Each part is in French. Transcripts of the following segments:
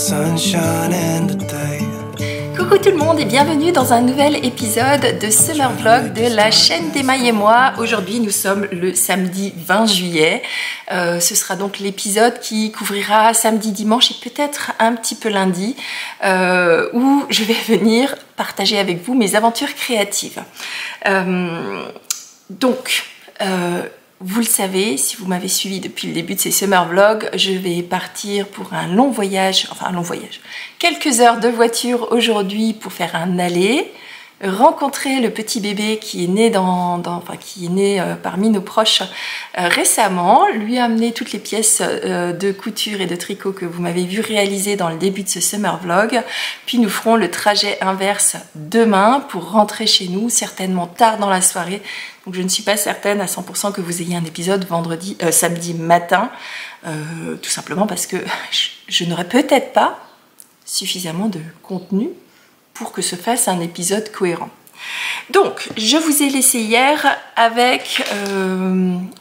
sunshine in the day. Coucou tout le monde et bienvenue dans un nouvel épisode de Summer Vlog de la chaîne d'Emaille et moi. Aujourd'hui nous sommes le samedi 20 juillet. Ce sera donc l'épisode qui couvrira samedi, dimanche et peut-être un petit peu lundi où je vais venir partager avec vous mes aventures créatives. Vous le savez, si vous m'avez suivi depuis le début de ces Summer Vlogs, je vais partir pour un long voyage, quelques heures de voiture aujourd'hui pour faire un aller, rencontrer le petit bébé qui est né parmi nos proches récemment, lui amener toutes les pièces de couture et de tricot que vous m'avez vu réaliser dans le début de ce Summer Vlog, puis nous ferons le trajet inverse demain pour rentrer chez nous, certainement tard dans la soirée. Donc je ne suis pas certaine à 100% que vous ayez un épisode samedi matin, tout simplement parce que je n'aurai peut-être pas suffisamment de contenu pour que se fasse un épisode cohérent. Donc, je vous ai laissé hier avec,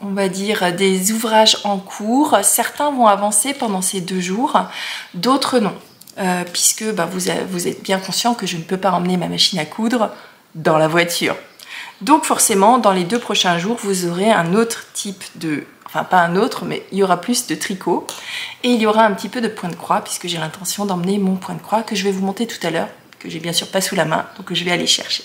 on va dire, des ouvrages en cours. Certains vont avancer pendant ces 2 jours, d'autres non, puisque vous êtes bien conscient que je ne peux pas emmener ma machine à coudre dans la voiture. Donc forcément, dans les 2 prochains jours, vous aurez un autre type de... Enfin, pas un autre, mais il y aura plus de tricot. Et il y aura un petit peu de point de croix, puisque j'ai l'intention d'emmener mon point de croix, que je vais vous monter tout à l'heure, que j'ai bien sûr pas sous la main, donc je vais aller chercher.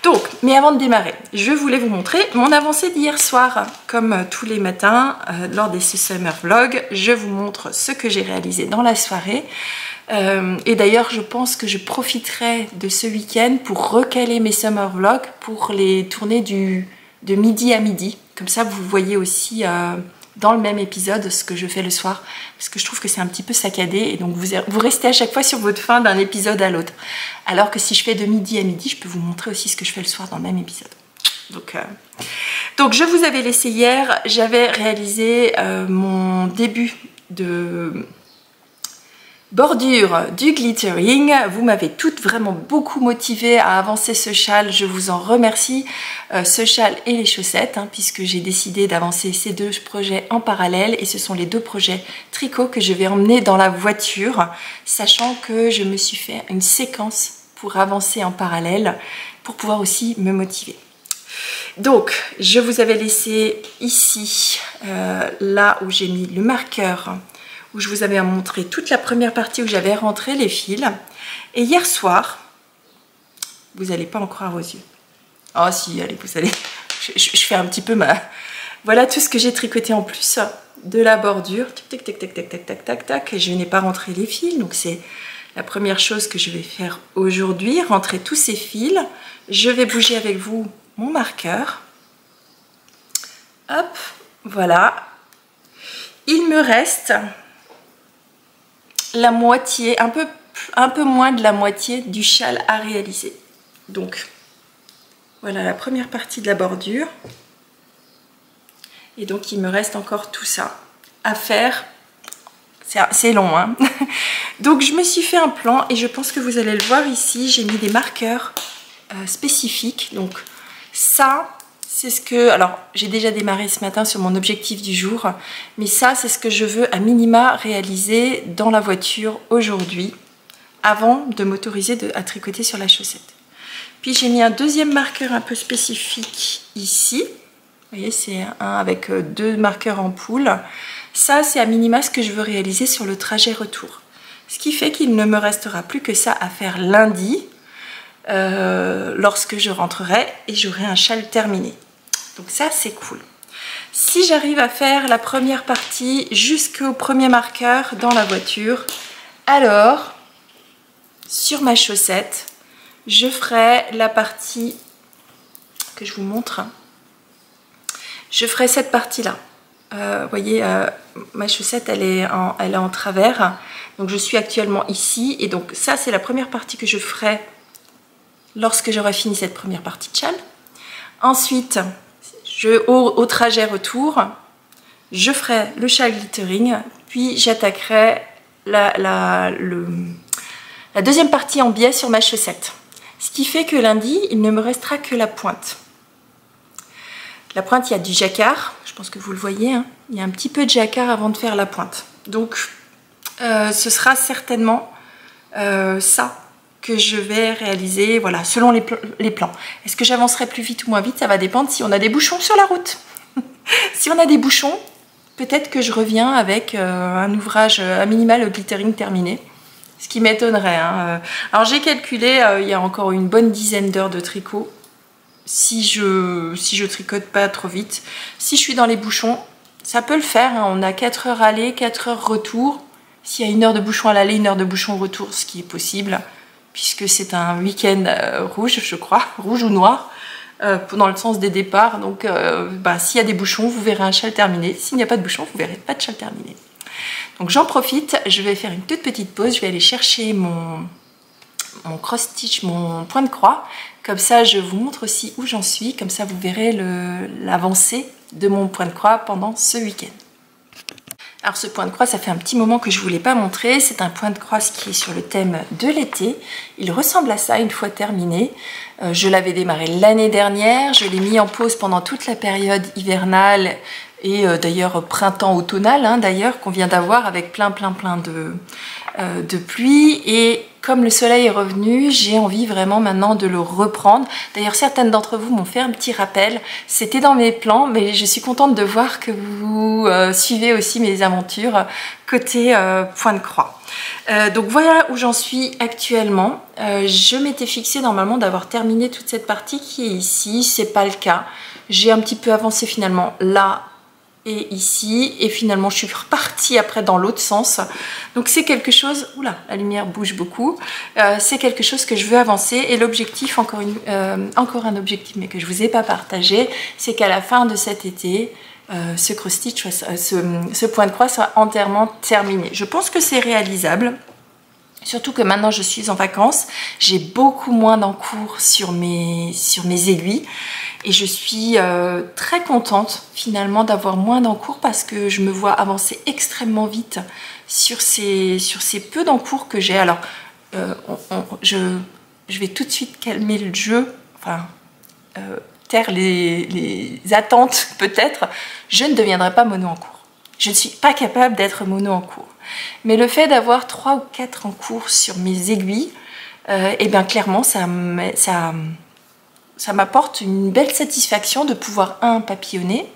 Donc, mais avant de démarrer, je voulais vous montrer mon avancée d'hier soir. Comme tous les matins, lors des Summer Vlogs, je vous montre ce que j'ai réalisé dans la soirée. Et d'ailleurs, je pense que je profiterai de ce week-end pour recaler mes Summer Vlogs pour les tourner de midi à midi. Comme ça, vous voyez aussi dans le même épisode ce que je fais le soir. Parce que je trouve que c'est un petit peu saccadé. Et donc, vous restez à chaque fois sur votre faim d'un épisode à l'autre. Alors que si je fais de midi à midi, je peux vous montrer aussi ce que je fais le soir dans le même épisode. Donc je vous avais laissé hier. J'avais réalisé mon début de... bordure du glittering. Vous m'avez toutes vraiment beaucoup motivée à avancer ce châle, je vous en remercie, ce châle et les chaussettes, puisque j'ai décidé d'avancer ces 2 projets en parallèle et ce sont les 2 projets tricot que je vais emmener dans la voiture, sachant que je me suis fait une séquence pour avancer en parallèle, pour pouvoir aussi me motiver. Donc, je vous avais laissé ici, là où j'ai mis le marqueur, où je vous avais montré toute la première partie où j'avais rentré les fils. Et hier soir, vous n'allez pas en croire vos yeux. Oh si, allez, vous allez. Je fais un petit peu ma... Voilà tout ce que j'ai tricoté en plus de la bordure. Tac, tac, tac, tac, tac, tac, tac, tac. Et je n'ai pas rentré les fils, donc c'est la première chose que je vais faire aujourd'hui. Rentrer tous ces fils. Je vais bouger avec vous mon marqueur. Hop, voilà. Il me reste... la moitié, un peu moins de la moitié du châle à réaliser. Donc, voilà la première partie de la bordure. Et donc, il me reste encore tout ça à faire. C'est long, hein. Donc, je me suis fait un plan et je pense que vous allez le voir ici. J'ai mis des marqueurs spécifiques. Donc, ça... c'est ce que, alors j'ai déjà démarré ce matin sur mon objectif du jour, mais ça c'est ce que je veux à minima réaliser dans la voiture aujourd'hui, avant de m'autoriser à tricoter sur la chaussette. Puis j'ai mis un deuxième marqueur un peu spécifique ici, vous voyez c'est un avec 2 marqueurs en poule. Ça c'est à minima ce que je veux réaliser sur le trajet retour. Ce qui fait qu'il ne me restera plus que ça à faire lundi, lorsque je rentrerai et j'aurai un châle terminé. Donc ça c'est cool. Si j'arrive à faire la première partie jusqu'au premier marqueur dans la voiture, alors sur ma chaussette je ferai la partie que je vous montre. Je ferai cette partie là. Vous voyez ma chaussette elle est en travers, donc je suis actuellement ici et donc ça c'est la première partie que je ferai lorsque j'aurai fini cette première partie de châle. Ensuite, au trajet retour, je ferai le châle glittering, puis j'attaquerai la deuxième partie en biais sur ma chaussette. Ce qui fait que lundi, il ne me restera que la pointe. La pointe, il y a du jacquard, je pense que vous le voyez, il y a un petit peu de jacquard avant de faire la pointe. Donc, ce sera certainement ça que je vais réaliser, voilà, selon les plans. Est-ce que j'avancerai plus vite ou moins vite? Ça va dépendre si on a des bouchons sur la route. Si on a des bouchons, peut-être que je reviens avec un ouvrage à minimal glittering terminé. Ce qui m'étonnerait. Hein. Alors j'ai calculé, il y a encore une bonne dizaine d'heures de tricot. Si je tricote pas trop vite. Si je suis dans les bouchons, ça peut le faire. Hein. On a 4 heures aller, 4 heures retour. S'il y a 1 heure de bouchon à l'aller, 1 heure de bouchon au retour, ce qui est possible. Puisque c'est un week-end rouge, je crois. Rouge ou noir. Dans le sens des départs. Donc s'il y a des bouchons, vous verrez un châle terminé. S'il n'y a pas de bouchons, vous verrez pas de châle terminé. Donc j'en profite, je vais faire une toute petite pause, je vais aller chercher mon cross-stitch, mon point de croix. Comme ça, je vous montre aussi où j'en suis, comme ça vous verrez l'avancée de mon point de croix pendant ce week-end. Alors ce point de croix, ça fait un petit moment que je ne vous l'ai pas montré, c'est un point de croix qui est sur le thème de l'été. Il ressemble à ça une fois terminé. Je l'avais démarré l'année dernière, je l'ai mis en pause pendant toute la période hivernale et d'ailleurs printemps-automnal, hein, d'ailleurs, qu'on vient d'avoir avec plein de pluie. Et comme le soleil est revenu, j'ai envie vraiment maintenant de le reprendre. D'ailleurs, certaines d'entre vous m'ont fait un petit rappel. C'était dans mes plans, mais je suis contente de voir que vous suivez aussi mes aventures côté point de croix. Donc voilà où j'en suis actuellement. Je m'étais fixée normalement d'avoir terminé toute cette partie qui est ici. C'est pas le cas. J'ai un petit peu avancé finalement là et ici, et finalement je suis repartie après dans l'autre sens. Donc c'est quelque chose, oula, la lumière bouge beaucoup, c'est quelque chose que je veux avancer. Et l'objectif, encore un objectif mais que je vous ai pas partagé, c'est qu'à la fin de cet été, ce cross-stitch, ce point de croix soit entièrement terminé. Je pense que c'est réalisable. Surtout que maintenant je suis en vacances, j'ai beaucoup moins d'encours sur mes aiguilles et je suis très contente finalement d'avoir moins d'encours parce que je me vois avancer extrêmement vite sur ces peu d'encours que j'ai. Alors je vais tout de suite calmer le jeu, enfin taire les attentes peut-être. Je ne deviendrai pas mono en cours. Je ne suis pas capable d'être mono en cours. Mais le fait d'avoir 3 ou 4 en cours sur mes aiguilles, et bien clairement ça m'apporte une belle satisfaction de pouvoir 1 papillonner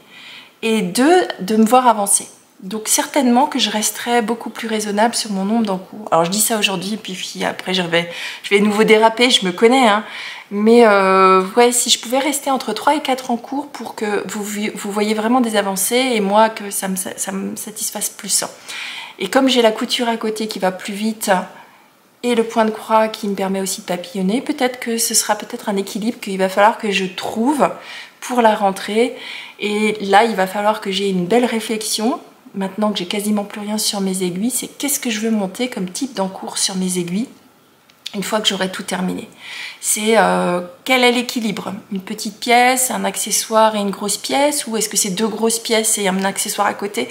et 2 de me voir avancer. Donc certainement que je resterai beaucoup plus raisonnable sur mon nombre d'encours. Alors je dis ça aujourd'hui, puis après je vais à nouveau déraper, je me connais, hein. Mais ouais, si je pouvais rester entre 3 et 4 en cours pour que vous voyez vraiment des avancées et moi que ça me satisfasse plus. Et comme j'ai la couture à côté qui va plus vite et le point de croix qui me permet aussi de papillonner, peut-être que ce sera peut-être un équilibre qu'il va falloir que je trouve pour la rentrée. Et là, il va falloir que j'ai une belle réflexion. Maintenant que j'ai quasiment plus rien sur mes aiguilles, c'est qu'est-ce que je veux monter comme type d'encours sur mes aiguilles une fois que j'aurai tout terminé. C'est quel est l'équilibre? Une petite pièce, un accessoire et une grosse pièce, ou est-ce que c'est 2 grosses pièces et un accessoire à côté?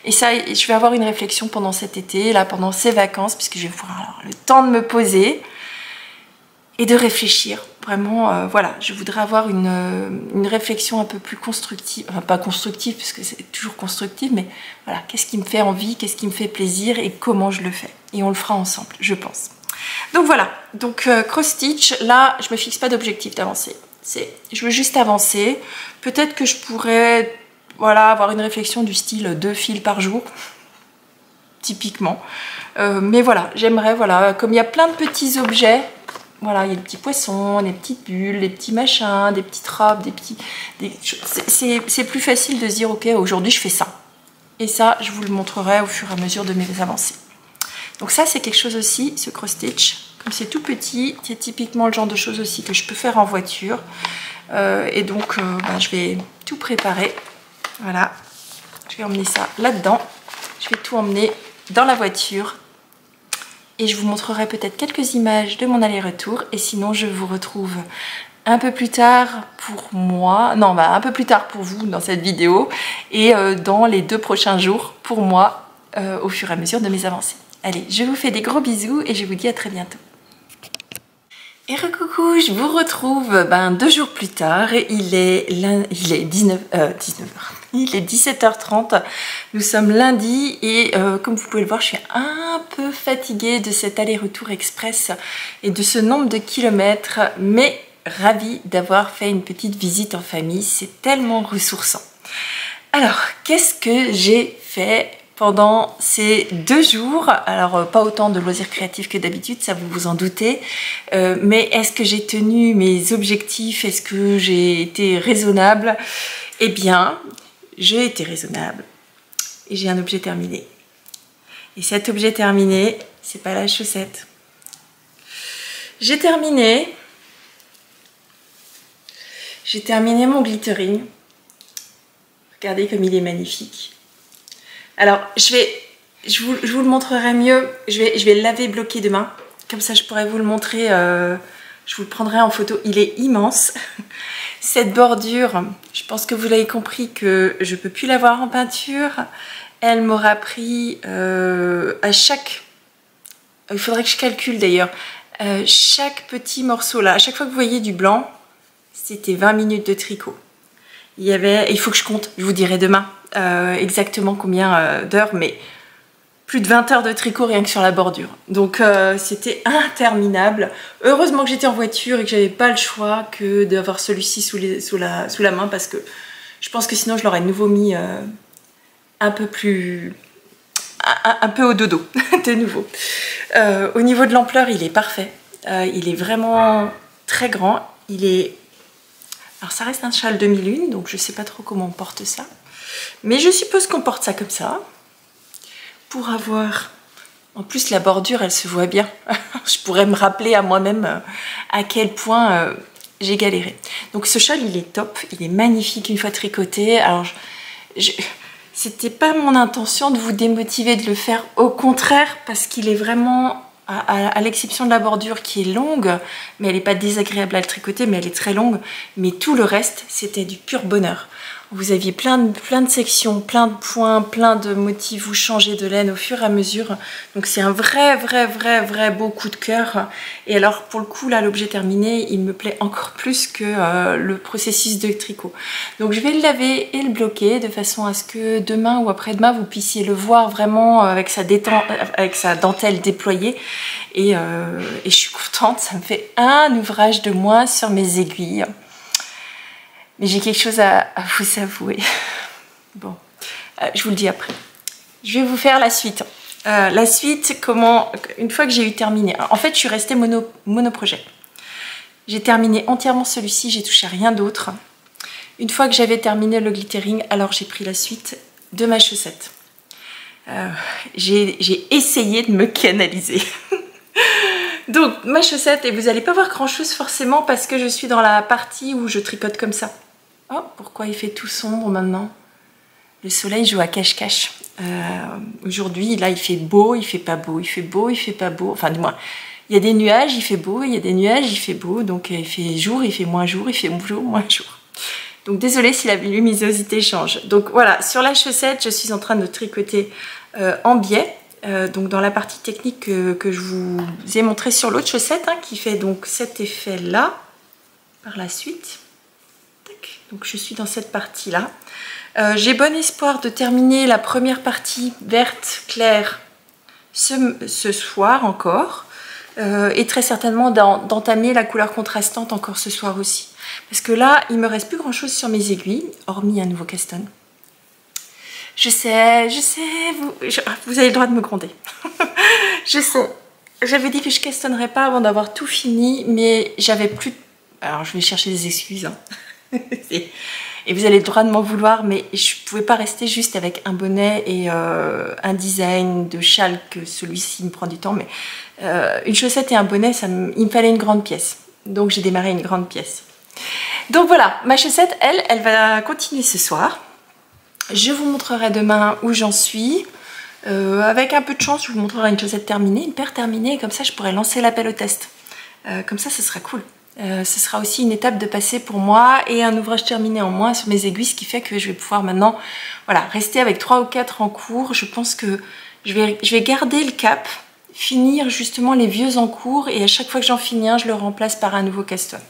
Et ça, je vais avoir une réflexion pendant cet été, là, pendant ces vacances, puisque je vais avoir le temps de me poser et de réfléchir. Vraiment, voilà, je voudrais avoir une réflexion un peu plus constructive, enfin pas constructive, puisque c'est toujours constructive, mais voilà, qu'est-ce qui me fait envie, qu'est-ce qui me fait plaisir et comment je le fais. Et on le fera ensemble, je pense. Donc voilà, donc cross-stitch, là, je me fixe pas d'objectif d'avancer. Je veux juste avancer. Peut-être que je pourrais, voilà, avoir une réflexion du style 2 fils par jour, typiquement. Mais voilà, j'aimerais, voilà, comme il y a plein de petits objets, voilà, il y a des petits poissons, des petites bulles, des petits machins, des petites robes, c'est plus facile de se dire, ok, aujourd'hui je fais ça. Et ça, je vous le montrerai au fur et à mesure de mes avancées. Donc ça, c'est quelque chose aussi, ce cross-stitch. Comme c'est tout petit, c'est typiquement le genre de choses aussi que je peux faire en voiture. Et donc, je vais tout préparer. Voilà, je vais emmener ça là-dedans. Je vais tout emmener dans la voiture. Et je vous montrerai peut-être quelques images de mon aller-retour. Et sinon, je vous retrouve un peu plus tard pour moi. Non, un peu plus tard pour vous dans cette vidéo. Et dans les 2 prochains jours pour moi, au fur et à mesure de mes avancées. Allez, je vous fais des gros bisous et je vous dis à très bientôt. Et recoucou, je vous retrouve 2 jours plus tard. Il est 17h30. Nous sommes lundi et comme vous pouvez le voir, je suis un peu fatiguée de cet aller-retour express et de ce nombre de kilomètres, mais ravie d'avoir fait une petite visite en famille. C'est tellement ressourçant. Alors, qu'est-ce que j'ai fait pendant ces 2 jours? Alors, pas autant de loisirs créatifs que d'habitude, ça vous vous en doutez. Mais est-ce que j'ai tenu mes objectifs? Est-ce que j'ai été raisonnable? Eh bien, j'ai été raisonnable. Et j'ai un objet terminé. Et cet objet terminé, c'est pas la chaussette. J'ai terminé mon glittering. Regardez comme il est magnifique. Alors, je vous le montrerai mieux. Je vais le laver bloqué demain. Comme ça, je pourrais vous le montrer. Je vous le prendrai en photo. Il est immense. Cette bordure, je pense que vous l'avez compris que je ne peux plus l'avoir en peinture. Elle m'aura pris à chaque... Il faudrait que je calcule d'ailleurs. Chaque petit morceau là, à chaque fois que vous voyez du blanc, c'était 20 minutes de tricot. Il faut que je compte, je vous dirai demain exactement combien d'heures, mais plus de 20 heures de tricot rien que sur la bordure. Donc c'était interminable. Heureusement que j'étais en voiture et que j'avais pas le choix que d'avoir celui-ci sous la main, parce que je pense que sinon je l'aurais de nouveau mis un peu au dodo de nouveau. Au niveau de l'ampleur, il est parfait. Il est vraiment très grand. Alors ça reste un châle demi-lune, donc je sais pas trop comment on porte ça. Mais je suppose qu'on porte ça comme ça. Pour avoir... En plus la bordure, elle se voit bien. Je pourrais me rappeler à moi-même à quel point j'ai galéré. Donc ce châle, il est top. Il est magnifique une fois tricoté. Alors c'était pas mon intention de vous démotiver de le faire. Au contraire, parce qu'il est vraiment... À l'exception de la bordure qui est longue, mais elle n'est pas désagréable à le tricoter, mais elle est très longue. Mais tout le reste, c'était du pur bonheur. Vous aviez plein de sections, plein de points, plein de motifs. Vous changez de laine au fur et à mesure. Donc c'est un vrai beau coup de cœur. Et alors pour le coup, là, l'objet terminé, il me plaît encore plus que le processus de tricot. Donc je vais le laver et le bloquer de façon à ce que demain ou après-demain, vous puissiez le voir vraiment avec sa dentelle déployée. Et je suis contente, ça me fait un ouvrage de moins sur mes aiguilles. Mais j'ai quelque chose à vous avouer. Bon, je vous le dis après. Je vais vous faire la suite. La suite, une fois que j'ai eu terminé. En fait, je suis restée monoprojet. J'ai terminé entièrement celui-ci, j'ai touché à rien d'autre. Une fois que j'avais terminé le glittering, alors j'ai pris la suite de ma chaussette. J'ai essayé de me canaliser. Donc, ma chaussette, et vous n'allez pas voir grand-chose forcément parce que je suis dans la partie où je tricote comme ça. Oh, pourquoi il fait tout sombre maintenant? Le soleil joue à cache-cache. Aujourd'hui, là, il fait beau, il fait pas beau, il fait beau, il fait pas beau. Enfin, du moins, il y a des nuages, il fait beau, il y a des nuages, il fait beau. Donc, il fait jour, il fait moins jour, il fait jour, moins jour. Donc, désolée si la luminosité change. Donc, voilà, sur la chaussette, je suis en train de tricoter en biais. Donc dans la partie technique que je vous ai montré sur l'autre chaussette, hein, qui fait donc cet effet là par la suite. Tac. Donc je suis dans cette partie là. J'ai bon espoir de terminer la première partie verte claire ce soir encore, et très certainement d'entamer la couleur contrastante encore ce soir aussi, parce que là il me reste plus grand chose sur mes aiguilles hormis un nouveau caston. Je sais, vous avez le droit de me gronder. Je sais. J'avais dit que je castonnerais pas avant d'avoir tout fini, mais j'avais plus... Alors, je vais chercher des excuses. Hein. Et vous avez le droit de m'en vouloir, mais je pouvais pas rester juste avec un bonnet et un design de châle, que celui-ci me prend du temps. Mais une chaussette et un bonnet, il me fallait une grande pièce. Donc, j'ai démarré une grande pièce. Donc voilà, ma chaussette, elle va continuer ce soir. Je vous montrerai demain où j'en suis. Avec un peu de chance, je vous montrerai une chaussette terminée, une paire terminée, et comme ça je pourrai lancer l'appel au test. Comme ça, ce sera cool. Ce sera aussi une étape de passer pour moi et un ouvrage terminé en moins sur mes aiguilles, ce qui fait que je vais pouvoir maintenant rester avec 3 ou 4 en cours. Je pense que je vais garder le cap finir justement les vieux en cours et à chaque fois que j'en finis un, je le remplace par un nouveau custom.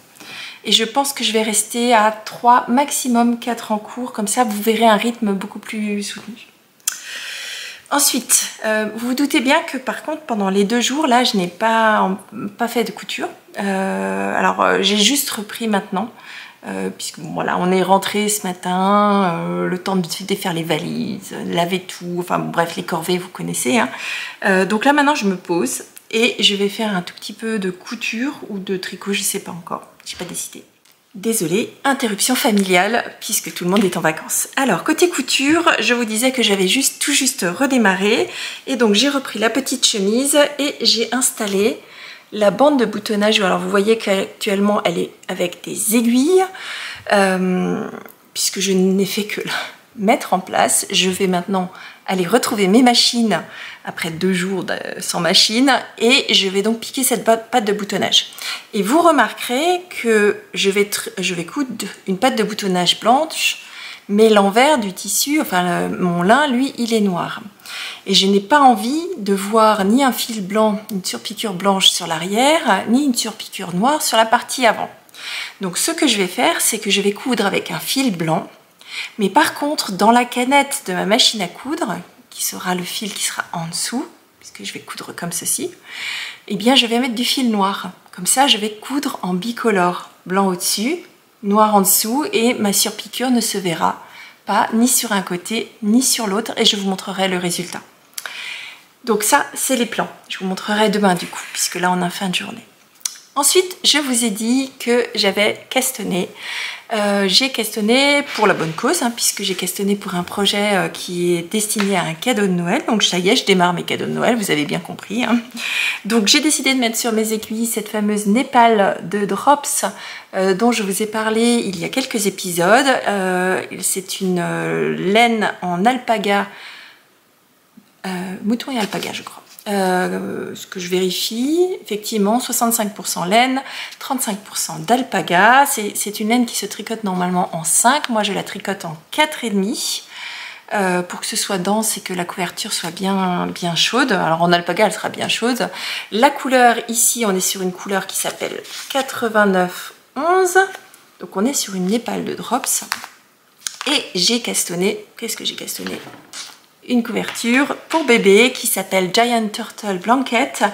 Et je pense que je vais rester à 3, maximum 4 en cours, comme ça vous verrez un rythme beaucoup plus soutenu. Ensuite, vous vous doutez bien que par contre pendant les 2 jours là, je n'ai pas fait de couture. Alors j'ai juste repris maintenant. Puisque bon, voilà, on est rentré ce matin, le temps de défaire les valises, laver tout, enfin bref, les corvées vous connaissez. Hein. Donc là maintenant je me pose et je vais faire un tout petit peu de couture ou de tricot, je sais pas encore, j'ai pas décidé. Désolée, interruption familiale puisque tout le monde est en vacances. Alors côté couture, je vous disais que j'avais tout juste redémarré et donc j'ai repris la petite chemise et j'ai installé la bande de boutonnage. Alors vous voyez qu'actuellement elle est avec des aiguilles, puisque je n'ai fait que la mettre en place. Je vais maintenant aller retrouver mes machines après 2 jours sans machine et je vais donc piquer cette patte de boutonnage. Et vous remarquerez que je vais coudre une patte de boutonnage blanche, mais l'envers du tissu, enfin mon lin, lui, il est noir. Et je n'ai pas envie de voir ni un fil blanc, une surpiqûre blanche sur l'arrière, ni une surpiqûre noire sur la partie avant. Donc ce que je vais faire, c'est que je vais coudre avec un fil blanc, mais par contre, dans la canette de ma machine à coudre, qui sera le fil qui sera en dessous, puisque je vais coudre comme ceci, eh bien je vais mettre du fil noir. Comme ça, je vais coudre en bicolore, blanc au-dessus, noir en dessous, et ma surpiqûre ne se verra pas ni sur un côté ni sur l'autre et je vous montrerai le résultat. Donc ça, c'est les plans. Je vous montrerai demain du coup, puisque là on a fin de journée. Ensuite, je vous ai dit que j'avais castonné. J'ai castonné pour la bonne cause, hein, puisque j'ai castonné pour un projet qui est destiné à un cadeau de Noël. Donc ça y est, je démarre mes cadeaux de Noël, vous avez bien compris. Hein. Donc j'ai décidé de mettre sur mes aiguilles cette fameuse népale de Drops dont je vous ai parlé il y a quelques épisodes. C'est une laine en alpaga, mouton et alpaga je crois. Ce que je vérifie, effectivement 65% laine, 35% d'alpaga. C'est une laine qui se tricote normalement en 5, moi je la tricote en 4,5 pour que ce soit dense et que la couverture soit bien chaude. Alors en alpaga elle sera bien chaude. La couleur ici, on est sur une couleur qui s'appelle 8911, donc on est sur une népale de Drops. Et j'ai castonné, qu'est-ce que j'ai castonné ? Une couverture pour bébé qui s'appelle Giant Turtle Blanket.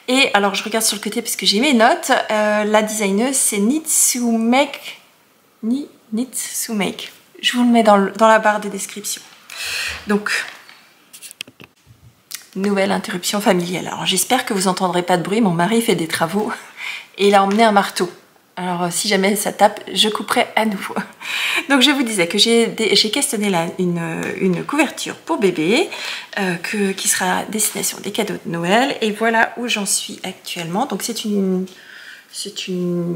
Et alors je regarde sur le côté parce que j'ai mes notes. La designeuse c'est Nitsumake. Je vous le mets dans la barre de description. Donc, nouvelle interruption familiale. Alors j'espère que vous n'entendrez pas de bruit. Mon mari fait des travaux et il a emmené un marteau. Alors si jamais ça tape, je couperai à nouveau. Donc je vous disais que j'ai castonné là une couverture pour bébé qui sera à destination des cadeaux de Noël. Et voilà où j'en suis actuellement. Donc c'est une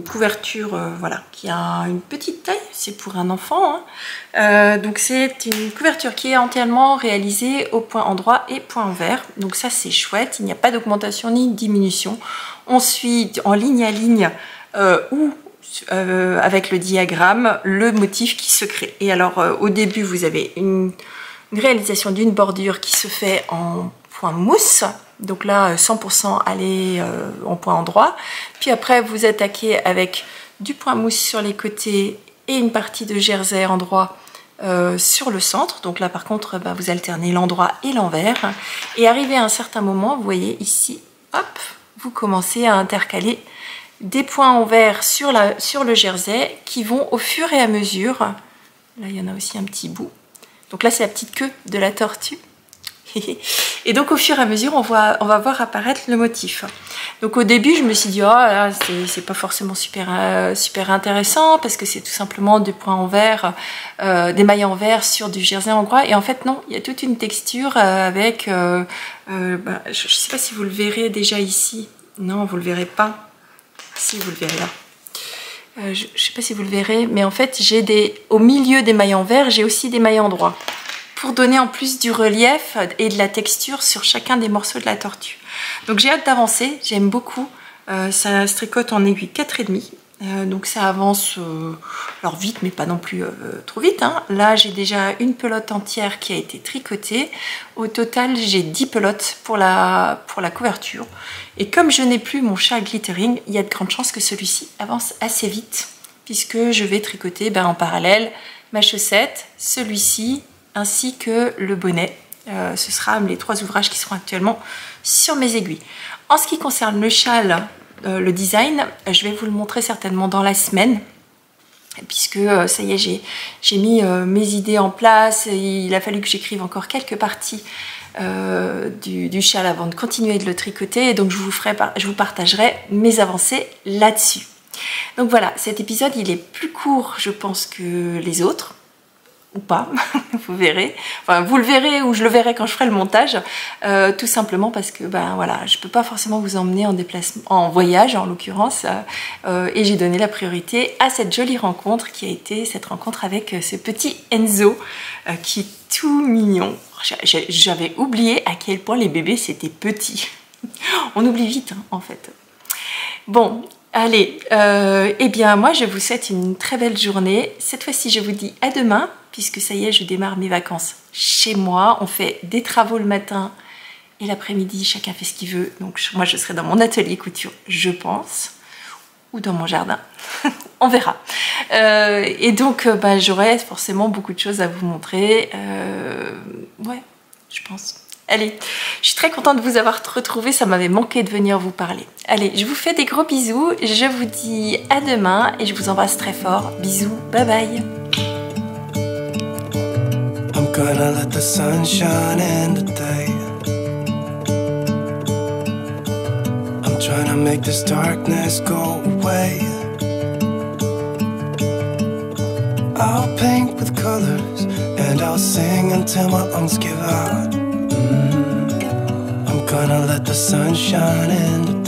couverture voilà, qui a une petite taille, c'est pour un enfant. Hein. Donc c'est une couverture qui est entièrement réalisée au point endroit et point envers. Donc ça c'est chouette, il n'y a pas d'augmentation ni de diminution. On suit en ligne à ligne ou avec le diagramme le motif qui se crée. Et alors au début vous avez une réalisation d'une bordure qui se fait en point mousse, donc là 100% aller en point endroit, puis après vous attaquez avec du point mousse sur les côtés et une partie de jersey endroit sur le centre. Donc là par contre vous alternez l'endroit et l'envers, et arrivé à un certain moment vous voyez ici, hop, vous commencez à intercaler des points envers sur le jersey qui vont au fur et à mesure. Là il y en a aussi un petit bout, donc là c'est la petite queue de la tortue. Et donc au fur et à mesure on va voir apparaître le motif. Donc au début je me suis dit oh là c'est pas forcément super intéressant parce que c'est tout simplement des points envers, des mailles envers sur du jersey hongrois, et en fait non, il y a toute une texture avec je sais pas si vous le verrez déjà ici. Non, vous le verrez pas. Si, vous le verrez là. Je sais pas si vous le verrez, mais en fait j'ai au milieu des mailles envers, j'ai aussi des mailles endroits, pour donner en plus du relief et de la texture sur chacun des morceaux de la tortue. Donc j'ai hâte d'avancer, j'aime beaucoup. Ça se tricote en aiguille 4,5. Donc ça avance alors vite, mais pas non plus trop vite, hein. Là, j'ai déjà une pelote entière qui a été tricotée. Au total, j'ai 10 pelotes pour la couverture. Et comme je n'ai plus mon châle glittering, il y a de grandes chances que celui-ci avance assez vite, puisque je vais tricoter en parallèle ma chaussette, celui-ci, ainsi que le bonnet. Ce sera les 3 ouvrages qui seront actuellement sur mes aiguilles. En ce qui concerne le châle, le design, je vais vous le montrer certainement dans la semaine, puisque ça y est, j'ai mis mes idées en place. Et il a fallu que j'écrive encore quelques parties du châle avant de continuer de le tricoter, et donc je vous partagerai mes avancées là-dessus. Donc voilà, cet épisode il est plus court je pense que les autres, ou pas, vous verrez, enfin vous le verrez ou je le verrai quand je ferai le montage, tout simplement parce que voilà, je peux pas forcément vous emmener en déplacement, en voyage en l'occurrence, et j'ai donné la priorité à cette jolie rencontre qui a été cette rencontre avec ce petit Enzo qui est tout mignon. J'avais oublié à quel point les bébés c'était petit. On oublie vite hein, en fait. Bon, allez, eh bien moi je vous souhaite une très belle journée. Cette fois-ci je vous dis à demain, puisque ça y est, je démarre mes vacances chez moi. On fait des travaux le matin et l'après-midi, chacun fait ce qu'il veut. Donc moi je serai dans mon atelier couture, je pense, ou dans mon jardin, on verra. Et donc j'aurai forcément beaucoup de choses à vous montrer, ouais, je pense. Allez, je suis très contente de vous avoir retrouvé, ça m'avait manqué de venir vous parler. Allez, je vous fais des gros bisous, je vous dis à demain et je vous embrasse très fort. Bisous, bye bye. I'm gonna let the sun shine in today. I'm trying to make this darkness go away. I'll paint with colors and I'll sing until my lungs give out. I'm gonna let the sun shine in today.